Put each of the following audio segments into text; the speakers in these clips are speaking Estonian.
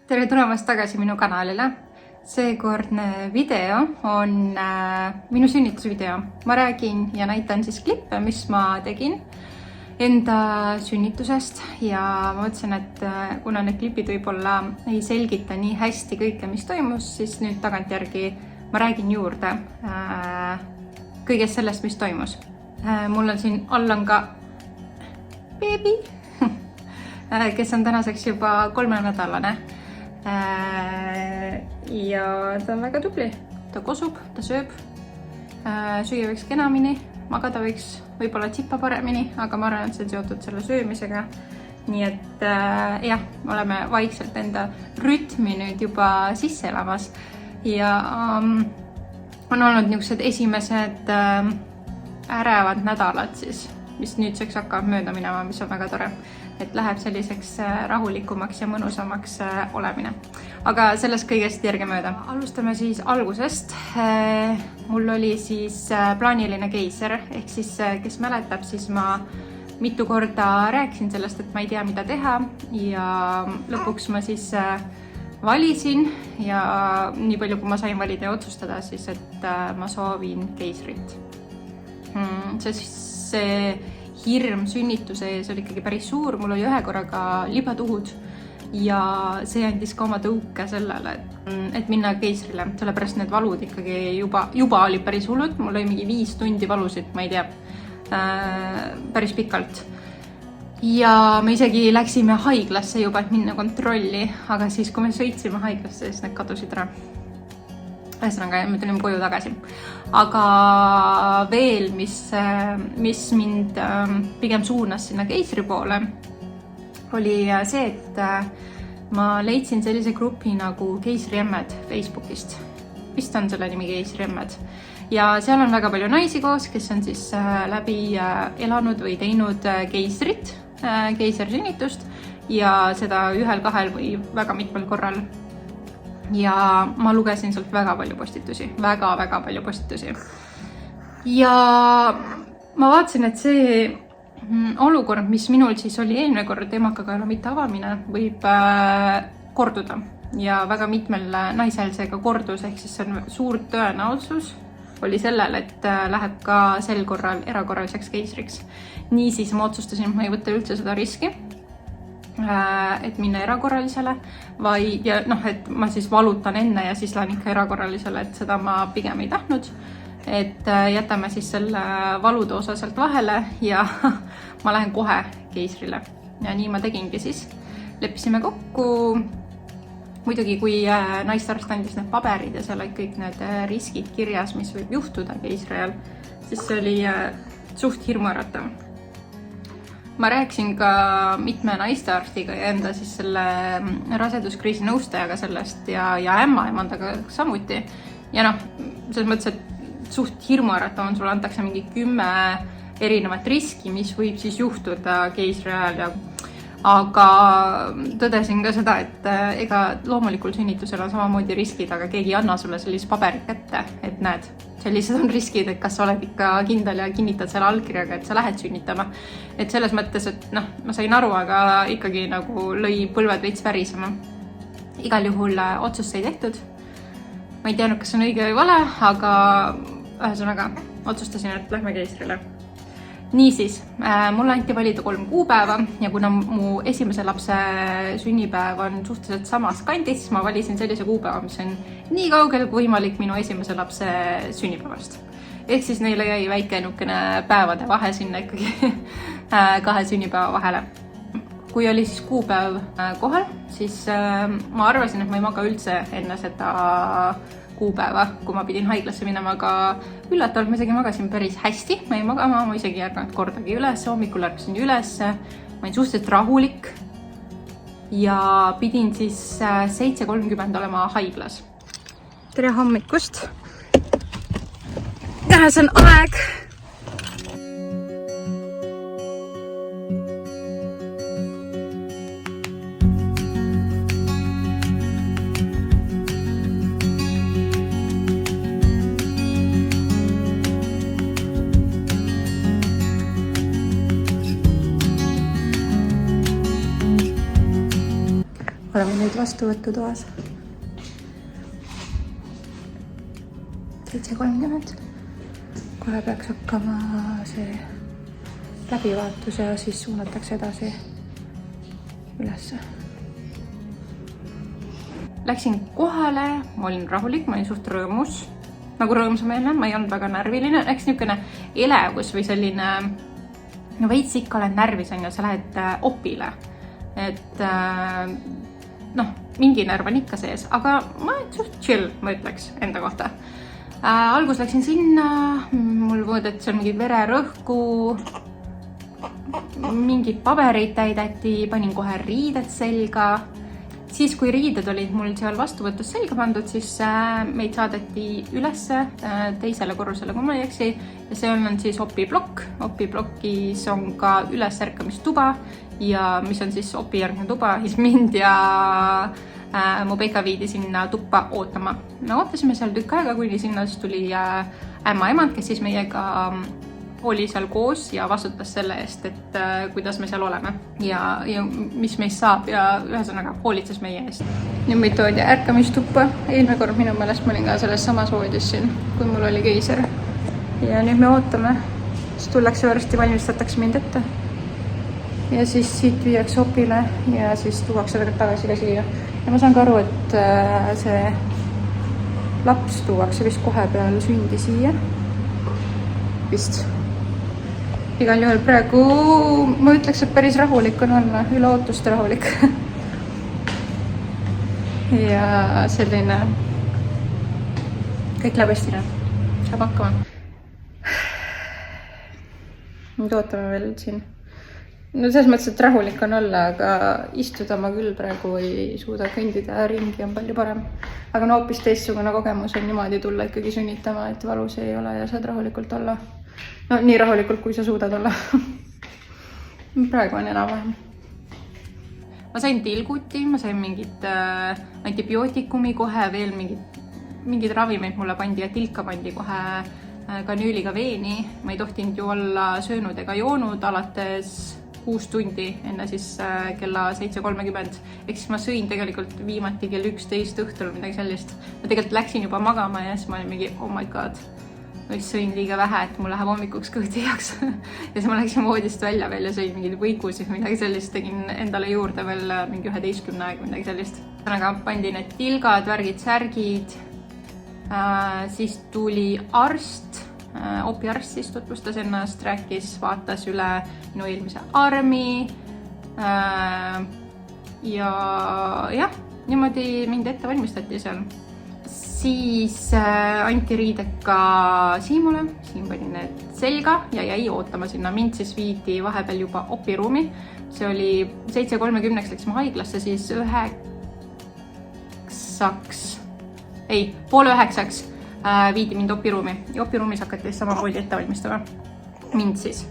Tere tulemast tagasi minu kanalile. Seekordne video on minu sünnitusvideo. Ma räägin ja näitan siis klippe, mis ma tegin enda sünnitusest ja ma mõtlesin, et kuna need klipid võib-olla ei selgita nii hästi kõike, mis toimus, siis nüüd tagantjärgi ma räägin juurde kõigest sellest, mis toimus. Mul on siin Allan ka beebi, kes on tänaseks juba 3-nädalane. Ja ta on väga tubli, ta kosub, ta sööb, süüa võiks kenamini, magada võiks võib-olla tsippa paremini, aga ma arvan, et see on seotud selle söömisega. Nii et jah, oleme vaikselt enda rütmi nüüd juba sisse elamas ja on olnud niisugused esimesed ärevad nädalad siis, mis nüüdseks hakkab mööda minema, mis on väga tore. Et läheb selliseks rahulikumaks ja mõnusamaks olemine. Aga sellest kõigest järge mööda. Alustame siis algusest. Mul oli siis plaaniline keiser, ehk siis kes mäletab, siis ma mitu korda rääkisin sellest, et ma ei tea, mida teha ja lõpuks ma siis valisin ja nii palju, kui ma sain valida ja otsustada, siis et ma soovin keisrit. See hirm sünnituse ees oli ikkagi päris suur, mul oli ühe korraga libatuhud ja see andis ka oma tõuke sellele, et minna keisrile, sellepärast need valud ikkagi juba olid päris hullud, mul oli mingi 5 tundi valusid, ma ei tea, päris pikalt. Ja me isegi läksime haiglasse juba, et minna kontrolli, aga siis, kui me sõitsime haiglasse, siis need kadusid ära. Ühesõnaga, me tulime koju tagasi. Aga veel, mis mind pigem suunas sinna keisri poole, oli see, et ma leidsin sellise grupi nagu Keisriemmed Facebookist. Vist on selle nimi Keisriemmed. Ja seal on väga palju naisi koos, kes on siis läbi elanud või teinud keisrit, keisersünnitust ja seda 1-2 või väga mitmel korral. Ja ma lugesin sealt väga palju postitusi, väga palju postitusi. Ja ma vaatasin, et see olukord, mis minul siis oli eelmine kord emakakaela mitte avamine, võib korduda. Ja väga mitmel naisel see ka kordus, ehk siis see on suur tõenäosus oli sellel, et läheb ka sel korral erakorraliseks keisriks. Niisiis ma otsustasin, et ma ei võtta üldse seda riski, et minna erakorralisele ja et ma siis valutan enne ja siis lähen ikka erakorralisele, et seda ma pigem ei tahtnud, et jätame siis selle valude osa sealt vahele ja ma lähen kohe keisrile ja nii ma tegingi siis, leppisime kokku. Muidugi, kui naistarst andis need paberid ja seal olid kõik need riskid kirjas, mis võib juhtuda keisri ajal, siis see oli suht hirmuäratav. Ma rääkisin ka mitme naistearstiga ja enda siis selle raseduskriisi nõustajaga sellest ja ämmaemandaga samuti. Ja selles mõttes, et suht hirmuäratav on, sulle antakse mingi 10 erinevat riski, mis võib siis juhtuda keisri ajal. Aga tõdesin ka seda, et ega loomulikul sünnitusel on samamoodi riskid, aga keegi ei anna sulle sellise paberit kätte, et näed, sellised on riskid, et kas sa oled ikka kindel ja kinnitad selle allkirjaga, et sa lähed sünnitama. Et selles mõttes, et ma sain aru, aga ikkagi nagu lõi põlved veits värisema. Igal juhul otsus sai tehtud. Ma ei teadnud, kas on õige või vale, aga ühesõnaga otsustasin, et lähme keisrile. Niisiis, mulle anti valida 3 kuupäeva ja kuna mu esimese lapse sünnipäev on suhteliselt samas kandis, ma valisin sellise kuupäeva, mis on nii kaugel kui võimalik minu esimese lapse sünnipäevast. Ehk siis neile jäi väike nukene päevade vahe sinna ikkagi 2 sünnipäeva vahele. Kui oli siis kuupäev kohal, siis ma arvasin, et ma ei maga üldse enne seda kuupäeva, kui ma pidin haiglasse minema, aga üllatavalt ma isegi magasin päris hästi. Ma ei magama, ma isegi ärganud kordagi üles, hommikul ärkasin üles, ma olin suhteliselt rahulik ja pidin siis 7:30 olema haiglas. Tere hommikust! Käes on aeg! haarame nüüd vastuvõtutoas. 7:30. Kohe peaks hakkama see läbivaatus ja siis suunatakse edasi ülesse. Läksin kohale, ma olin rahulik, ma olin suht rõõmus, nagu rõõmsameelne, ma ei olnud väga närviline. Läks niisugune elevus või selline, no veits ikka olen närvis, on ju, sa lähed opile. Et noh, mingi närv on ikka sees, aga ma suht chill, ma ütleks enda kohta. Algus läksin sinna, mul võõdeti seal mingid vererõhku, mingid pabereid täideti, panin kohe riided selga. Siis, kui riided olid mul seal vastuvõtus selga pandud, siis meid saadeti ülesse teisele korrusele, kui ma ei eksi. Ja see on siis opiplokk. Opiplokis on ka ülesärkamistuba ja mis on siis opijärgne tuba, siis mind ja mu Peika viidi sinna tuppa ootama. Me ootasime seal tükk aega, kuni sinna siis tuli ämma emand, kes siis meiega oli seal koos ja vastutas selle eest, et kuidas me seal oleme ja mis meist saab ja ühesõnaga hoolitses meie eest. Nüüd meid toodi ärkamistuppa. Eelmine kord minu meelest ma olin ka selles samas voodis siin, kui mul oli keiser. Ja nüüd me ootame, siis tullakse varsti, valmistatakse mind ette. Ja siis siit viiakse opile ja siis tuuakse tagasi ka siia. Ja ma saan ka aru, et see laps tuuakse vist kohe peal sündi siia. Vist. Igal juhul praegu ma ütleks, et päris rahulik on olla, üle ootust rahulik. Ja selline kõik läheb hästi, saab hakkama. Nüüd ootame veel siin. No selles mõttes, et rahulik on olla, aga istuda ma küll praegu ei suuda, kõndida ringi on palju parem. Aga no hoopis teistsugune kogemus on niimoodi tulla ikkagi sünnitama, et valus ei ole ja saad rahulikult olla. No nii rahulikult, kui sa suudad olla. Praegu on enam-vähem. Ma sain tilguti, ma sain mingit antibiootikumi kohe, veel mingid ravimeid mulle pandi ja tilka pandi kohe kanüüliga veeni. Ma ei tohtinud ju olla söönud ega joonud alates 6 tundi enne siis kella 7:30. Ehk siis ma sõin tegelikult viimati kell 11 õhtul midagi sellist. Ma tegelikult läksin juba magama ja siis ma olin mingi, oh my god, ma sõin liiga vähe, et mul läheb hommikuks kõht heaks. Ja siis ma läksin voodist välja veel ja sõin mingeid võikusid, midagi sellist. Tegin endale juurde veel mingi 11 aega, midagi sellist. Aga pandi need tilgad, värgid, särgid. Siis tuli arst. Opiarst siis tutvustas ennast, rääkis, vaatas üle minu eelmise armi ja jah, niimoodi mind ette valmistati seal. Siis anti riided ka Siimule, Siim pani need selga ja jäi ootama sinna. Mind siis viidi vahepeal juba opiruumi. See oli 7:30 läksime haiglasse, siis 8:30 viidi mind opiruumi ja opiruumis hakati samamoodi ette valmistama. Mind siis.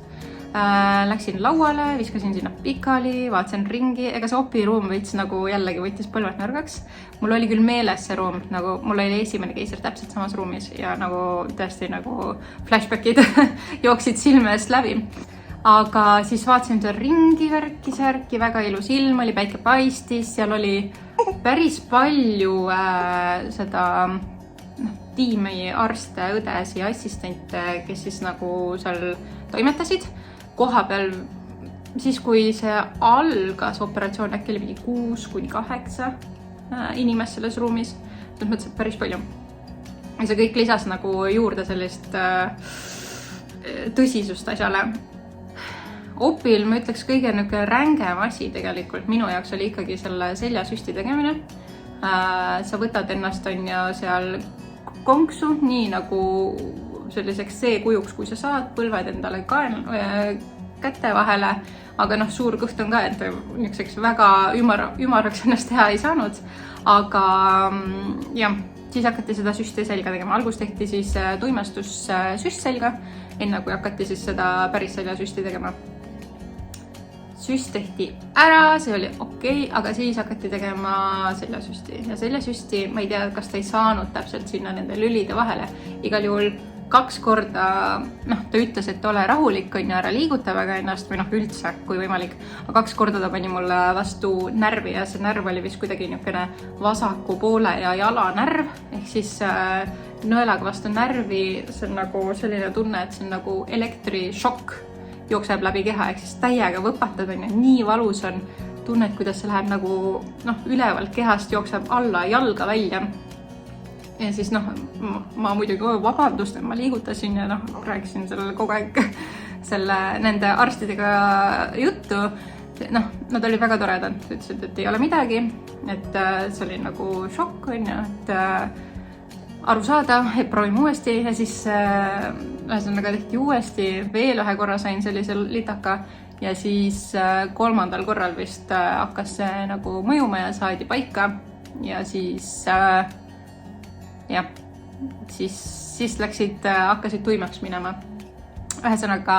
Läksin lauale, viskasin sinna pikali, vaatasin ringi, ega see opiruum veits nagu jällegi võttis põlved nõrgaks. Mul oli küll meeles see ruum, nagu mul oli esimene keiser täpselt samas ruumis ja nagu tõesti nagu flashbackid jooksid silme eest läbi. Aga siis vaatasin seal ringi, värki, väga ilus ilm oli, päike paistis, seal oli päris palju seda tiimi arste, õdesi ja assistente, kes siis nagu seal toimetasid koha peal. Siis kui see algas operatsioon, äkki oli 6-8 inimest selles ruumis, selles mõttes, et päris palju. Ja see kõik lisas nagu juurde sellist tõsisust asjale. Opil, ma ütleks, kõige rängem asi tegelikult minu jaoks oli ikkagi selle seljasüsti tegemine. Sa võtad ennast on ja seal konksu, nii nagu selliseks C-kujuks, kui sa saad, põlved endale käte vahele, aga noh, suur kõht on ka, et niiseks väga ümaraks ennast teha ei saanud, aga jah, siis hakati seda süsti selga tegema. Algus tehti siis tuimestus süst selga, enne kui hakati siis seda päris seljasüsti tegema. Süst tehti ära, see oli okei, aga siis hakati tegema seljasüsti. Ja seljasüsti, ma ei tea, kas ta ei saanud täpselt sinna nende lülide vahele. Igal juhul 2 korda, ta ütles, et ole rahulik, on ju, ära liiguta väga ennast või üldse, kui võimalik. Aga 2 korda ta pani mulle vastu närvi ja see närv oli vist kuidagi niisugune vasaku poole ja jalanärv, ehk siis nõelaga vastu närvi, see on nagu selline tunne, et see on nagu elektrišokk jookseb läbi keha, ehk siis täiega võpatad, on ju, nii valus on, tunned, kuidas see läheb nagu ülevalt kehast jookseb alla jalga välja. Ja siis ma muidugi vabandust, et ma liigutasin ja rääkisin sellele kogu aeg nende arstidega juttu. Nad olid väga toredad, ütlesid, et ei ole midagi, et see oli nagu šokk, on ju, et aru saada, et proovime uuesti ja siis ühesõnaga tehti uuesti, veel ühe korra sain sellise litaka ja siis 3. korral vist hakkas see nagu mõjuma ja saadi paika ja siis jah, siis hakkasid tuimaks minema. Ühesõnaga,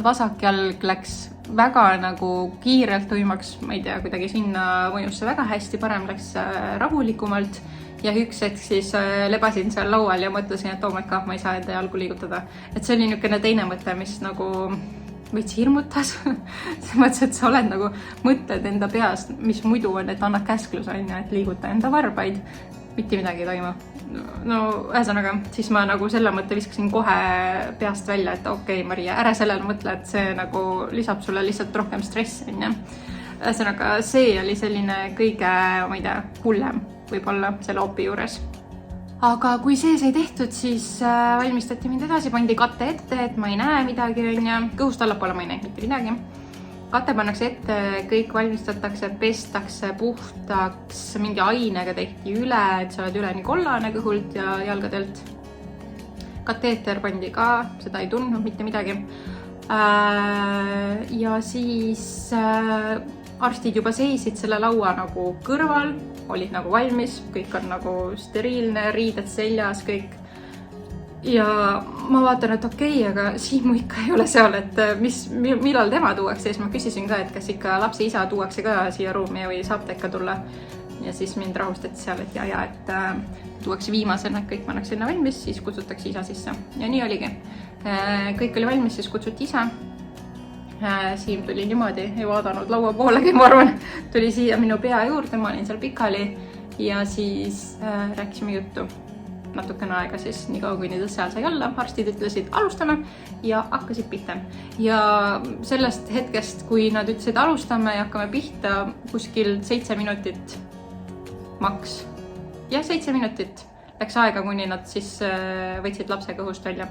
vasak jalg läks väga nagu kiirelt tuimaks, ma ei tea, kuidagi sinna mõjus see väga hästi, parem läks rahulikumalt ja üks hetk siis lebasin seal laual ja mõtlesin, et oh my god, ma ei saa enda jalgu liigutada. Et see oli niisugune teine mõte, mis nagu võits hirmutas. See mõttes, et sa oled nagu, mõtled enda peas, mis muidu on, et annad käskluse, et liiguta enda varbaid. Mitte midagi ei toimu. Ühesõnaga, siis ma nagu selle mõtte viskasin kohe peast välja, et okei, Maria, ära sellele mõtle, et see nagu lisab sulle lihtsalt rohkem stressi, on ju. Ühesõnaga, see oli selline kõige, ma ei tea, hullem võib-olla selle opi juures. Aga kui see sai tehtud, siis valmistati mind edasi, pandi katte ette, et ma ei näe midagi, on ju. Kõhust allapoole ma ei näe mitte midagi. Kate pannakse ette, kõik valmistatakse, pestakse puhtaks, mingi ainega tehti üle, et sa oled üleni kollane kõhult ja jalgadelt. Kateeter pandi ka, seda ei tundnud mitte midagi. Ja siis arstid juba seisid selle laua nagu kõrval, olid nagu valmis, kõik on nagu steriilne, riided seljas, kõik. Ja ma vaatan, et okei, aga Siimu ikka ei ole seal, et millal tema tuuakse. Siis ma küsisin ka, et kas ikka lapse isa tuuakse ka siia ruumi või saab ta ikka tulla. Ja siis mind rahustati seal, et ja, et tuuakse viimasena, kõik pannakse sinna valmis, siis kutsutakse isa sisse. Ja nii oligi. Kõik oli valmis, siis kutsuti isa. Siim tuli niimoodi, ei vaadanud laua poolegi, ma arvan. Tuli siia minu pea juurde, ma olin seal pikali ja siis rääkisime juttu. Natukene aega siis, nii kaua kui nüüd seal sai olla, arstid ütlesid alustame ja hakkasid pihta. Ja sellest hetkest, kui nad ütlesid alustame ja hakkame pihta, kuskil 7 minutit maks. Ja 7 minutit läks aega, kuni nad siis võtsid lapse kõhust välja.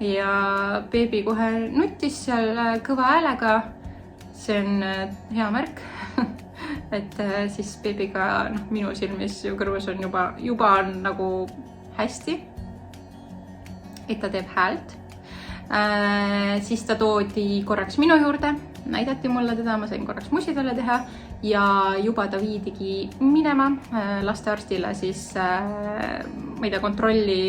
Ja beebi kohe nutis seal kõva häälega. See on hea märk. Et siis beebiga minu silmis ju kõrvus on juba on nagu hästi, et ta teeb häält. Siis ta toodi korraks minu juurde, näidati mulle teda, ma sain korraks musi talle teha ja juba ta viidigi minema lastearstile, siis ma ei tea, kontrolli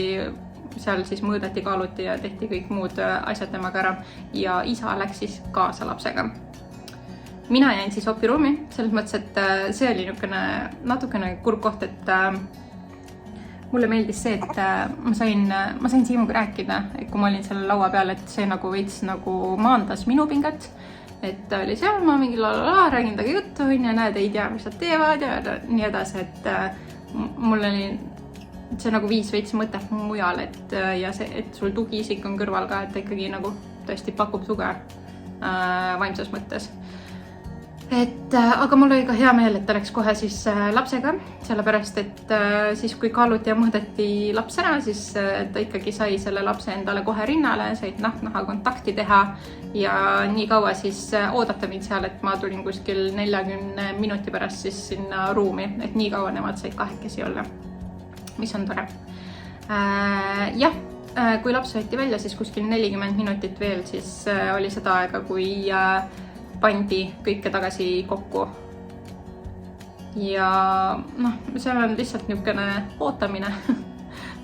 seal siis mõõdeti, kaaluti ja tehti kõik muud asjad temaga ära ja isa läks siis kaasa lapsega. Mina jäin siis opiruumi, selles mõttes, et see oli natukene kurb koht, et mulle meeldis see, et ma sain Siimuga rääkida, et kui ma olin selle laua peal, et see nagu veits nagu maandas minu pinget, et ta oli seal, ma mingi räägin taga juttu, ja näed, ei tea, mis nad teevad ja nii edasi, et mul oli see nagu viis veits mõtet mujal, ja see, et sul tugiisik on kõrval ka, et ta ikkagi nagu tõesti pakub tuge vaimses mõttes. Aga mul oli ka hea meel, et ta läks kohe siis lapsega, sellepärast, et siis kui kaaluti ja mõõdeti laps ära, siis ta ikkagi sai selle lapse endale kohe rinnale, said nahk-naha kontakti teha ja nii kaua siis oodata mind seal, et ma tulin kuskil 40 minuti pärast siis sinna ruumi, et nii kaua nemad said kahekesi olla, mis on tore. Jah, kui laps võeti välja, siis kuskil 40 minutit veel, siis oli seda aega, kui pandi kõike tagasi kokku. Ja see on lihtsalt niisugune ootamine.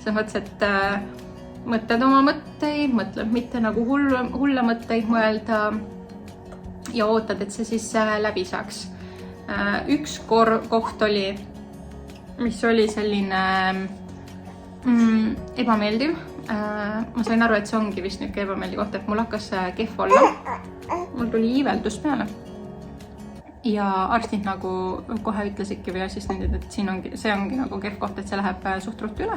See mõttes, et mõtled oma mõtteid, mõtled mitte nagu hulle mõtteid mõelda ja ootad, et see siis läbi saaks. Üks koht oli, mis oli selline ebameeldiv, ma sain aru, et see ongi vist nüüd ebameeldiv koht, et mul hakkas kehv olla. Mul tuli iiveldus peale. Ja arstid nagu kohe ütlesidki või assistendid, et see ongi nagu kehv koht, et see läheb suht ruttu üle.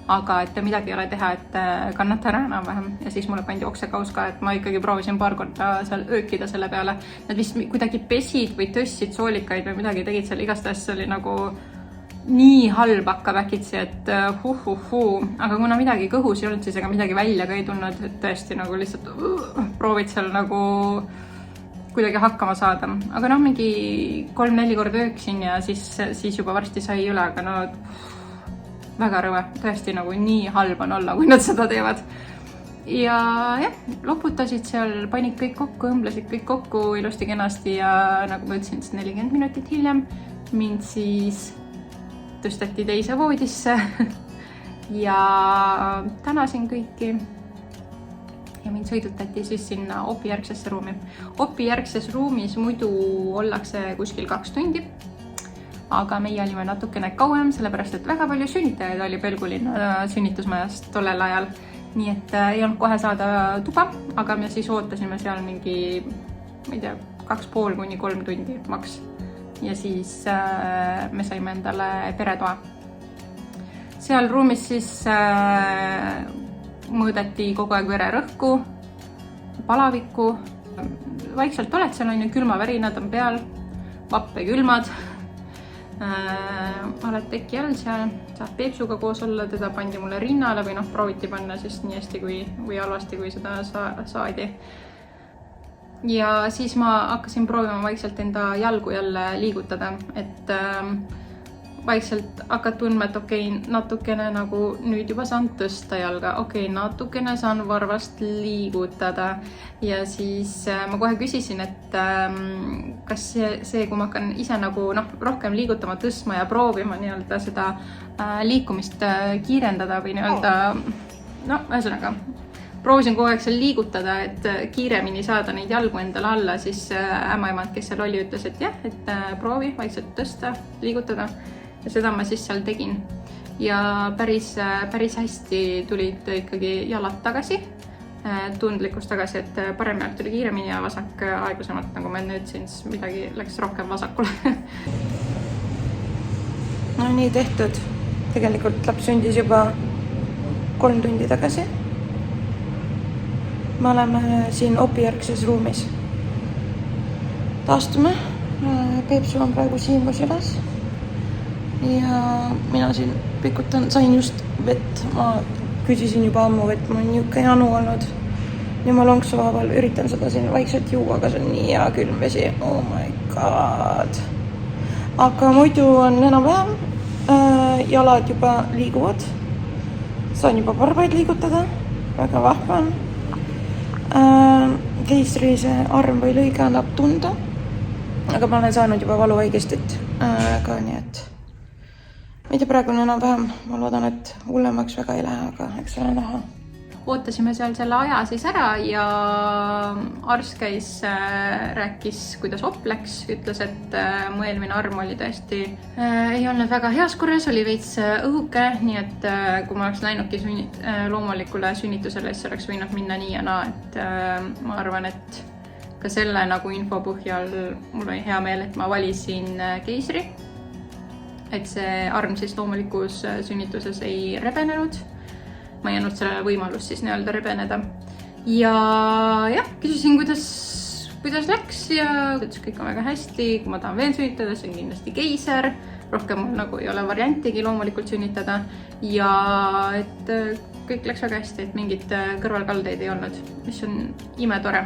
Aga et midagi ei ole teha, et kannata ära enam-vähem. Ja siis mulle pandi oksekaus ka, et ma ikkagi proovisin paar korda seal öökida selle peale. Nad vist kuidagi pesid või tõssid soolikaid või midagi tegid seal igastahes. See oli nagu nii halb hakkaväkitsi, et Aga kuna midagi kõhus ei olnud, siis ega midagi välja ka ei tulnud, et tõesti nagu lihtsalt proovid seal nagu kuidagi hakkama saada. Aga mingi 3-4 korda ööksin ja siis juba varsti sai üle, aga väga rõve. Tõesti nagu nii halb on olla, kui nad seda teevad. Ja jah, loputasid seal, panid kõik kokku, õmblesid kõik kokku ilusti kenasti ja nagu ma ütlesin, 40 minutit hiljem mind siis tõsteti teise voodisse ja tänasin kõiki ja mind sõidutati siis sinna opijärgsesse ruumi. Opijärgses ruumis muidu ollakse kuskil 2 tundi, aga meie olime natukene kauem, sellepärast et väga palju sünnitajaid oli Pelgulinna sünnitusmajast tollel ajal. Nii et ei olnud kohe saada tuba, aga me siis ootasime seal mingi, ma ei tea, 2,5 kuni 3 tundi maks. Ja siis me saime endale peretoa. Seal ruumis siis mõõdeti kogu aeg vererõhku, palavikku. Vaikselt oled seal, on ju, külmavärinad on peal, vappekülmad. Oled teki all seal, saab Peepsuga koos olla, teda pandi mulle rinnale või prooviti panna siis nii hästi või halvasti, kui seda saadi. Ja siis ma hakkasin proovima vaikselt enda jalgu jälle liigutada, et vaikselt hakkad tundma, et okei, natukene nagu nüüd juba saan tõsta jalga, okei, natukene saan varvast liigutada ja siis ma kohe küsisin, et kas see, kui ma hakkan ise nagu rohkem liigutama, tõstma ja proovima nii-öelda seda liikumist kiirendada või nii-öelda, ühesõnaga, proovisin kogu aeg seal liigutada, et kiiremini saada neid jalgu endale alla, siis ämmaemand, kes seal oli, ütles, et jah, et proovi vaikselt tõsta, liigutada ja seda ma siis seal tegin. Ja päris hästi tulid ikkagi jalad tagasi, tundlikkus tagasi, et parem jalg tuli kiiremini ja vasak aeglasemalt, nagu ma enne ütlesin, siis midagi läks rohkem vasakule. No nii tehtud. Tegelikult laps sündis juba 3 tundi tagasi. Me oleme siin opijärgses ruumis. Taastume. Peepsu on praegu siimas üles. Ja mina siin pikutan, sain just vett. Ma küsisin juba ammu vett, mul on niuke janu olnud. Ja ma lonksu vaheval üritan seda siin vaikselt juua, aga see on nii hea külm vesi. Oh my god. Aga muidu on enam-vähem. Jalad juba liiguvad. Saan juba parvaid liigutada. Väga vahva on. Keisri see arm või lõige annab tunda, aga ma olen saanud juba valuvaigestit ka, nii et ma ei tea, praegu on enam-vähem, ma loodan, et hullemaks väga ei lähe, aga eks ole näha. Ootasime seal selle aja siis ära ja arst käis, rääkis, kuidas op läks, ütles, et mu eelmine arm oli tõesti, ei olnud väga heas korras, oli veits õhuke, nii et kui ma oleks läinudki loomulikule sünnitusele, siis oleks võinud minna nii ja naa, et ma arvan, et ka selle nagu info põhjal mul oli hea meel, et ma valisin keisri, et see arm siis loomulikus sünnituses ei rebenenud. Ma ei jäänud sellele võimalust siis nii-öelda rebeneda. Ja jah, küsisin, kuidas läks ja ütles, kõik on väga hästi. Kui ma tahan veel sünnitada, see on kindlasti keiser. Rohkem mul nagu ei ole variantigi loomulikult sünnitada. Ja et kõik läks väga hästi, et mingit kõrvalkaldeid ei olnud, mis on imetore.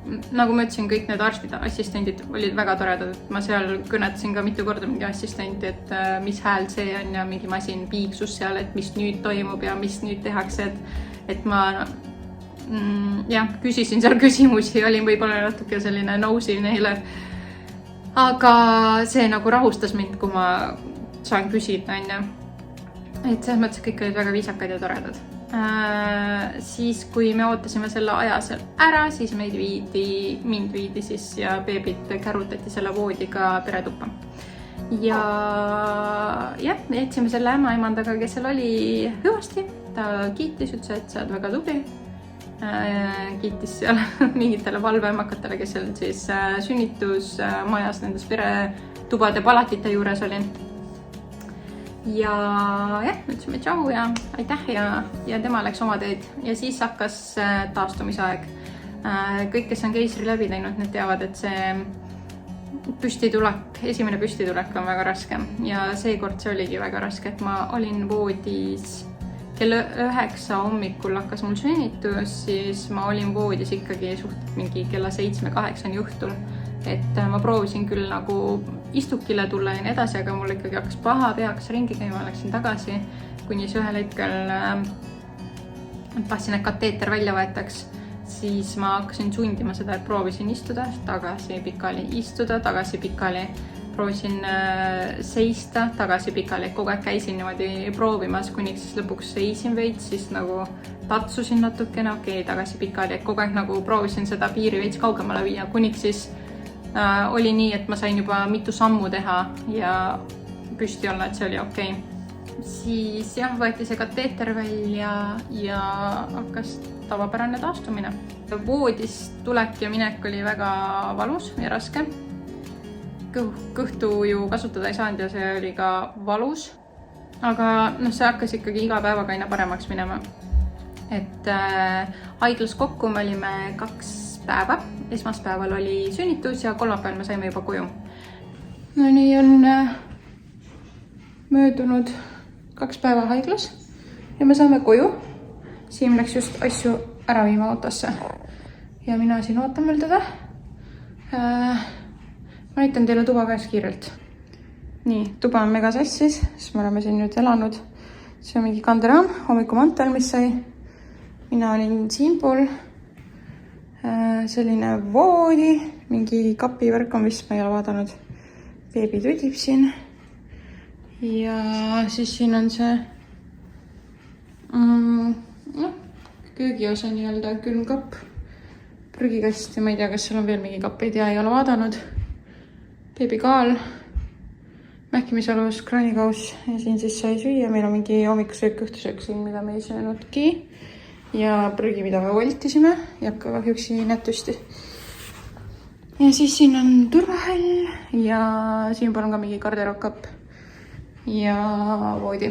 Nagu ma ütlesin, kõik need arstid, assistendid olid väga toredad. Ma seal kõnetasin ka mitu korda mingi assistenti, et mis hääl see on ja mingi masin piiksus seal, et mis nüüd toimub ja mis nüüd tehakse. Et ma küsisin seal küsimusi, olin võib-olla natuke selline nosy neile. Aga see nagu rahustas mind, kui ma saan küsida. Et selles mõttes kõik olid väga viisakad ja toredad. Siis kui me ootasime selle aja seal ära, siis mind viidi siis ja beebit kärutati selle voodiga peretuppa. Ja jah, me jätsime selle ämmaemandaga, kes seal oli hüvasti. ta kiitis, ütles, et sa oled väga tubli. Kiitis seal mingitele valveemakatele, kes seal siis sünnitusmajas nendes peretubade palatite juures oli. Ja jah, ütlesime tšau ja aitäh ja tema läks oma teed ja siis hakkas taastumisaeg. Kõik, kes on keisri läbi teinud, need teavad, et see esimene püstitulek on väga raske ja seekord see oligi väga raske, et ma olin voodis kell 9 hommikul hakkas mul sünnitus, siis ma olin voodis ikkagi suht mingi kella 7-8 õhtul. Et ma proovisin küll nagu istukile tulla ja nii edasi, aga mul ikkagi hakkas paha pea, hakkas ringi käima, läksin tagasi, kuni ühel hetkel tahtsin, et kateeter välja võetaks. Siis ma hakkasin sundima seda, et proovisin istuda, tagasi pikali, istuda, tagasi pikali. Proovisin seista, tagasi pikali, kogu aeg käisin niimoodi proovimas, kuniks siis lõpuks seisin veits, siis nagu tatsusin natukene, okei, tagasi pikali, et kogu aeg nagu proovisin seda piiri veits kaugemale viia, kuniks siis oli nii, et ma sain juba mitu sammu teha ja püsti olla, et see oli okei. Siis jah, võeti see kateeter välja ja hakkas tavapärane taastumine. Voodist tulek ja minek oli väga valus ja raske. Kõhtu ju kasutada ei saanud ja see oli ka valus. Aga see hakkas ikkagi iga päevaga aina paremaks minema. Et haiglas kokku me olime 2 päeva. Esmaspäeval oli sünnitus ja kolmapäeval me saime juba koju. No nii on möödunud 2 päeva haiglas ja me saame koju. Siim läks just asju ära viima autosse ja mina siin ootan veel teda. Ma näitan teile tuba käes kiirelt. Nii, tuba on mega sassis, sest me oleme siin nüüd elanud. See on mingi kanderaam, hommikumantel, mis sai. Mina olin siinpool. Selline voodi, mingi kapivärk on vist, ma ei ole vaadanud. Beebi tudib siin. Ja siis siin on see köögiosa nii-öelda külmkapp, prügikast ja ma ei tea, kas seal on veel mingi kapp, ei tea, ei ole vaadanud. Beebikaal, mähkimisalus, kraanikaus ja siin siis sai süüa. Meil on mingi hommikusöök, õhtusöök siin, mida me ei söönudki. Ja prügi, mida me voltisime, ei hakka kahjuksi nätusti. Ja siis siin on turvahall ja siinpool on ka mingi garderoobkapp ja voodi.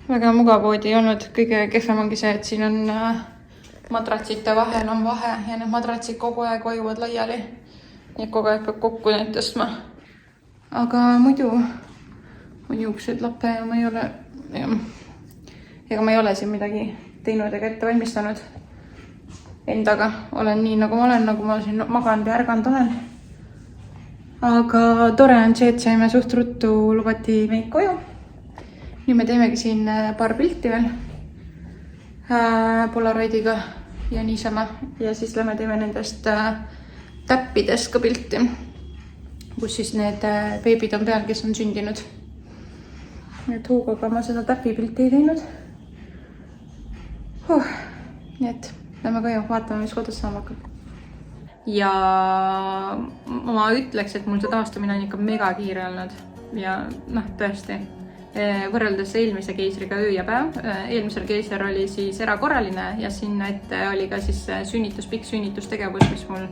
Väga mugav voodi ei olnud, kõige kehvem ongi see, et siin on madratsite vahel on vahe ja need madratsid kogu aeg vajuvad laiali. Ja kogu aeg peab kokku neid tõstma. Aga muidu niisugused lappe ja ma ei ole siin midagi teinud ega ette valmistanud endaga. Olen nii, nagu ma olen, nagu ma siin maganud ja ärganud olen. Aga tore on see, et saime suht ruttu, lubati meid koju. Nüüd me teemegi siin paar pilti veel Polaroidiga ja niisama. Ja siis lähme teeme nendest täppidest ka pilti, kus siis need beebid on peal, kes on sündinud. Et Hugoga ma seda täpipilti ei teinud. Nii et lähme koju, vaatame, mis kodus saama hakkab. Ja ma ütleks, et mul see taastumine on ikka mega kiire olnud. Ja tõesti, võrreldes eelmise keisriga öö ja päev. Eelmisel keisr oli siis erakorraline ja sinna ette oli ka siis pikk sünnitustegevus, mis mul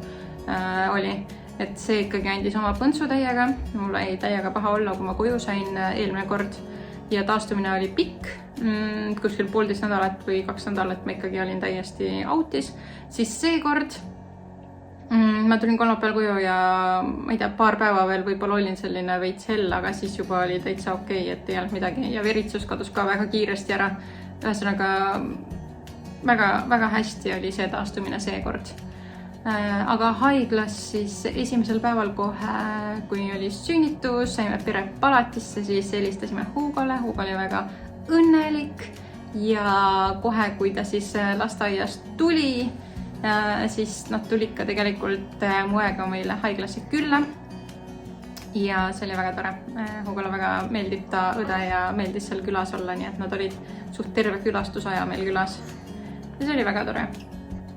oli. Et see ikkagi andis oma põntsu täiega. Mul ei täiega paha olla, kui ma koju sain eelmine kord. Ja taastumine oli pikk, kuskil 1,5 nädalat või 2 nädalat ma ikkagi olin täiesti autis. Siis seekord ma tulin kolmapäeval koju ja ma ei tea, paar päeva veel võib-olla olin selline veits hell, aga siis juba oli täitsa okei, et ei olnud midagi. Ja veritsus kadus ka väga kiiresti ära. Ühesõnaga väga hästi oli see taastumine seekord. Aga haiglas siis esimesel päeval kohe, kui oli sünnitus, saime perepalatisse, siis helistasime Hugole. Hugo oli väga õnnelik ja kohe, kui ta siis lasteaiast tuli, siis nad tulid ka tegelikult muega meile haiglasse külla. Ja see oli väga tore. Hugole väga meeldib ta õde ja meeldis seal külas olla, nii et nad olid suht terve külastusaja meil külas. Ja see oli väga tore.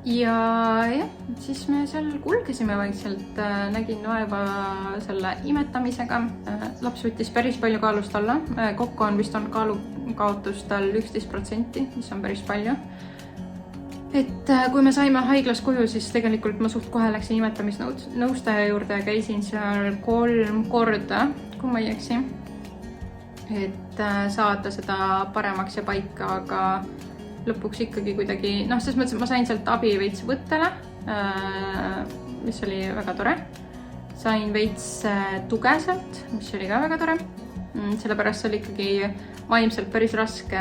ja jah, siis me seal kulgesime vaikselt, nägin vaeva selle imetamisega. Laps võttis päris palju kaalust alla, kokku on vist kaalukaotus tal 11%, mis on päris palju. Et kui me saime haiglas koju, siis tegelikult ma suht kohe läksin imetamisnõustaja juurde ja käisin seal 3 korda, kui ma ei eksi, et saada seda paremaks ja paika, aga lõpuks ikkagi kuidagi, selles mõttes, et ma sain sealt abi veits võttele, mis oli väga tore. Sain veits tuge sealt, mis oli ka väga tore. Sellepärast oli ikkagi vaimselt päris raske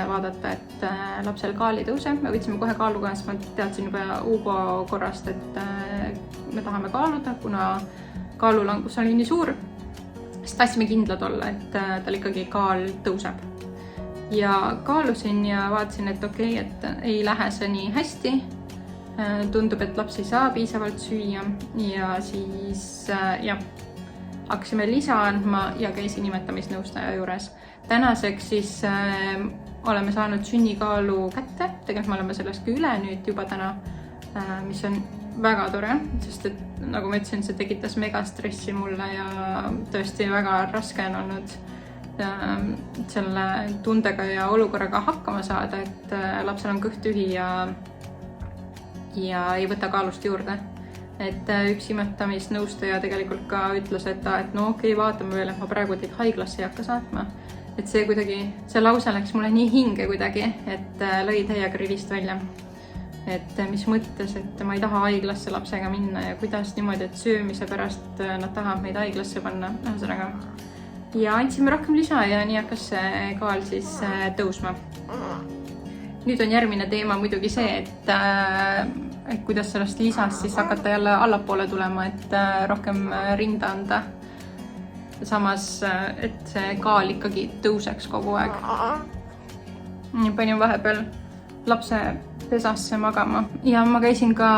vaadata, et lapsel kaal ei tõuse. Me võtsime kohe kaaluga, sest ma teadsin juba Ugo korrast, et me tahame kaaluda, kuna kaalulangus oli nii suur. Siis tahtsime kindlad olla, et tal ikkagi kaal tõuseb. Ja kaalusin ja vaatasin, et okei, et ei lähe see nii hästi. Tundub, et laps ei saa piisavalt süüa ja siis hakkasime lisa andma ja käisin imetamisnõustaja juures. Tänaseks siis oleme saanud sünnikaalu kätte, tegelikult me oleme sellest ka üle nüüd juba täna, mis on väga tore, sest et nagu ma ütlesin, see tekitas mega stressi mulle ja tõesti väga raske on olnud selle tundega ja olukorraga hakkama saada, et lapsel on kõht tühi ja ei võta kaalust juurde. Et üks imetamisnõustaja tegelikult ka ütles, et no okei, vaatame veel, et ma praegu teid haiglasse ei hakka saatma. Et see lause läks mulle nii hinge kuidagi, et lõi täiega rivist välja. Et mis mõttes, et ma ei taha haiglasse lapsega minna ja kuidas niimoodi, et söömise pärast nad tahavad meid haiglasse panna. Ja andsime rohkem lisa ja nii hakkas see kaal siis tõusma. Nüüd on järgmine teema muidugi see, et kuidas sellest lisast siis hakata jälle allapoole tulema, et rohkem rinda anda. Samas, et see kaal ikkagi tõuseks kogu aeg. Panin vahepeal lapse pesasse magama ja ma käisin ka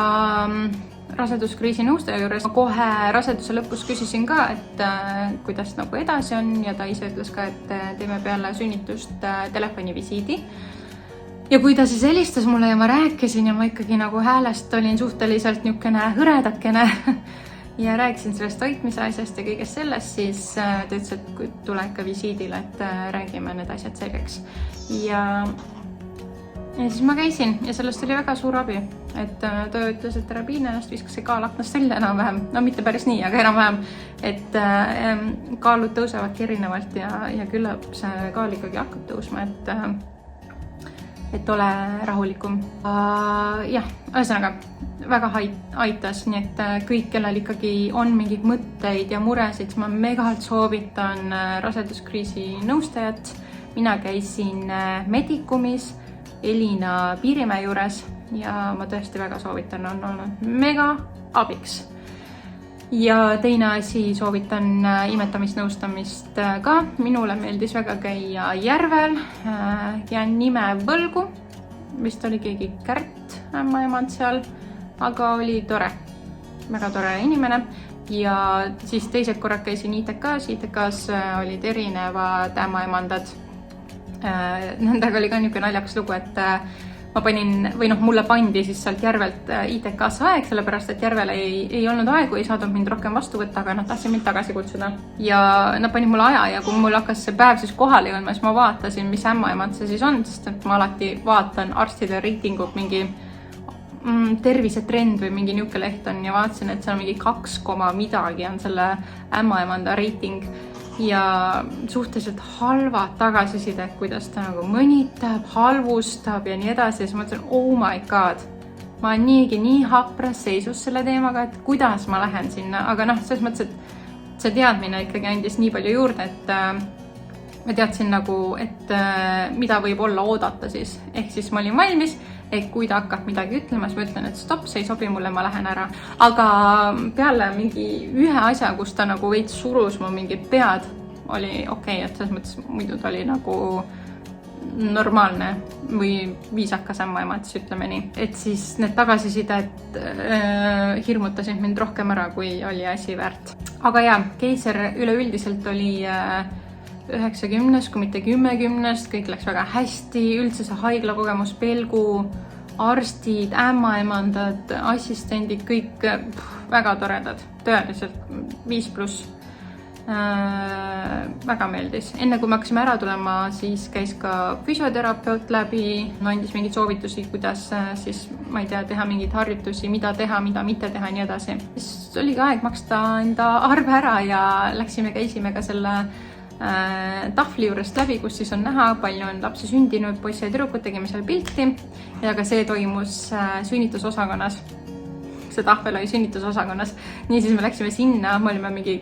raseduskriisi nõustaja juures. Kohe raseduse lõpus küsisin ka, et kuidas nagu edasi on ja ta ise ütles ka, et teeme peale sünnitust telefonivisiidi. Ja kui ta siis helistas mulle ja ma rääkisin ja ma ikkagi nagu häälest olin suhteliselt niukene hõredakene ja rääkisin sellest toitmise asjast ja kõigest sellest, siis ta ütles, et kui tule ikka visiidile, et räägime need asjad selgeks. Ja siis ma käisin ja sellest oli väga suur abi, et ta ütles, et ära piine ennast, viskas see kaal aknast välja enam-vähem, no mitte päris nii, aga enam-vähem, et kaalud tõusevadki erinevalt ja küllap see kaal ikkagi hakkab tõusma, et ole rahulikum. Jah, ühesõnaga väga aitas, nii et kõik, kellel ikkagi on mingid mõtteid ja muresid, ma megalt soovitan raseduskriisi nõustajat. Mina käisin Medicumis Elina Piirimäe juures ja ma tõesti väga soovitan, on olnud mega abiks. Ja teine asi, soovitan imetamisnõustamist ka. Minule meeldis väga käia Järvel, jään nime võlgu, vist oli keegi Kärt ämmaemand seal, aga oli tore, väga tore inimene. Ja siis teised korrad käisin ITK-s olid erinevad ämmaemandad. Nendega oli ka niisugune naljakas lugu, et ma panin, mulle pandi siis sealt Järvelt ITK-sse aeg, sellepärast, et Järvel ei olnud aegu, ei saadnud mind rohkem vastu võtta, aga nad tahtsid mind tagasi kutsuda. Ja nad panid mulle aja ja kui mul hakkas see päev siis kohale jõudma, siis ma vaatasin, mis ämmaemand see siis on, sest et ma alati vaatan arstide reitingut, mingi tervisetrend või mingi niuke leht on ja vaatasin, et seal mingi 2, midagi on selle ämmaemanda reiting. Ja suhteliselt halvad tagasiside, kuidas ta nagu mõnitab, halvustab ja nii edasi. Ja siis ma mõtlesin, oh my god, ma olen nii hapras seisus selle teemaga, et kuidas ma lähen sinna. Aga selles mõttes, et see teadmine ikkagi andis nii palju juurde, et ma teadsin nagu, et mida võib olla oodata siis. Ehk siis ma olin valmis, et kui ta hakkab midagi ütlema, siis ma ütlen, et stopp, see ei sobi mulle, ma lähen ära. Aga peale mingi ühe asja, kus ta nagu veits surus mu mingid pead, oli okei, et selles mõttes muidu ta oli nagu normaalne või viisakas ämmaemand, siis ütleme nii. Et siis need tagasisided hirmutasid mind rohkem ära, kui oli asi väärt. Aga jaa, keiser üleüldiselt oli 90, kui mitte 10, kõik läks väga hästi, üldse see haigla kogemus Pelgu arstid, ämmaemandad, assistendid, kõik väga toredad, tõeliselt 5+. Väga meeldis. Enne kui me hakkasime ära tulema, siis käis ka füsioterapeut läbi, andis mingeid soovitusi, kuidas siis, ma ei tea, teha mingeid harjutusi, mida teha, mida mitte teha ja nii edasi. Siis oligi aeg maksta enda arve ära ja käisime ka selle tahvli juurest läbi, kus siis on näha, palju on lapsi sündinud, poisse ja tüdrukud, tegime seal pilti ja ka see toimus sünnitusosakonnas. See tahvel oli sünnitusosakonnas. Nii siis me läksime sinna, me olime mingi,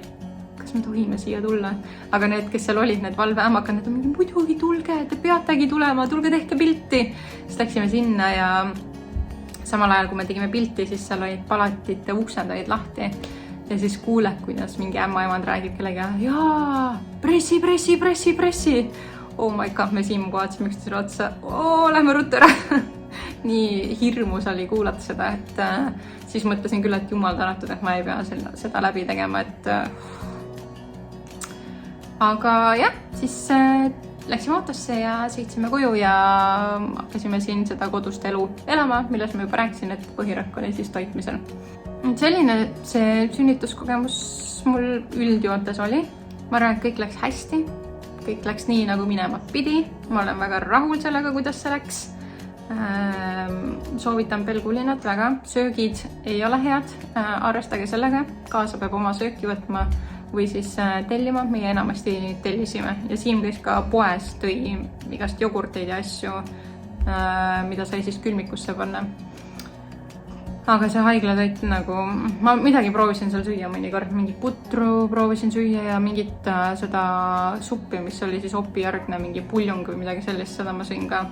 kas me tohime siia tulla, aga need, kes seal olid, need valveämmakad, need on mingi, muidugi tulge, te peategi tulema, tulge tehke pilti. Siis läksime sinna ja samal ajal, kui me tegime pilti, siis seal olid palatite uksed olid lahti ja siis kuuled, kuidas mingi ämmaemand räägib kellega, jaa, pressi. Oh my god, me Siimu vaatasime üksteisele otsa, lähme ruttu ära. Nii hirmus oli kuulata seda, et siis mõtlesin küll, et jumal tänatud, et ma ei pea seda läbi tegema, et aga jah, siis läksime autosse ja sõitsime koju ja hakkasime siin seda kodust elu elama, milles ma juba rääkisin, et põhirõhk oli siis toitmisel. Selline see sünnituskogemus mul üldjoontes oli. Ma arvan, et kõik läks hästi, kõik läks nii, nagu minema pidi. Ma olen väga rahul sellega, kuidas see läks. Soovitan pelgulinat väga. Söögid ei ole head, arvestage sellega, kaasa peab oma sööki võtma või siis tellima, meie enamasti tellisime ja Siim käis ka poes, tõi igast jogurteid ja asju, mida sai siis külmikusse panna. Aga see haiglatoit nagu, ma midagi proovisin seal süüa mõnikord, mingi putru proovisin süüa ja mingit seda suppi, mis oli siis opijärgne mingi puljung või midagi sellist, seda ma sõin ka.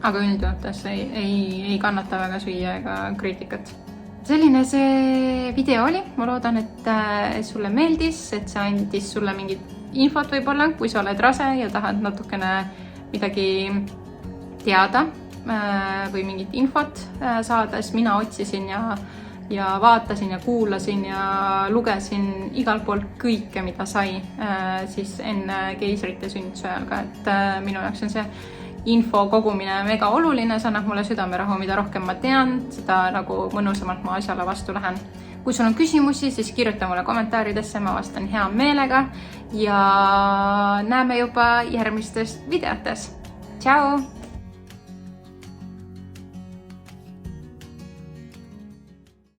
Aga üldjoontes ei kannata väga süüa ega kriitikat. Selline see video oli, ma loodan, et sulle meeldis, et see andis sulle mingit infot võib-olla, kui sa oled rase ja tahad natukene midagi teada või mingit infot saada, siis mina otsisin ja vaatasin ja kuulasin ja lugesin igal pool kõike, mida sai siis enne keisrite sünnituse ajal ka, et minu jaoks on see info kogumine mega oluline, see annab mulle südamerahu, mida rohkem ma tean, seda nagu mõnusamalt ma asjale vastu lähen. Kui sul on küsimusi, siis kirjuta mulle kommentaaridesse, ma vastan hea meelega ja näeme juba järgmistes videotes. Tšau!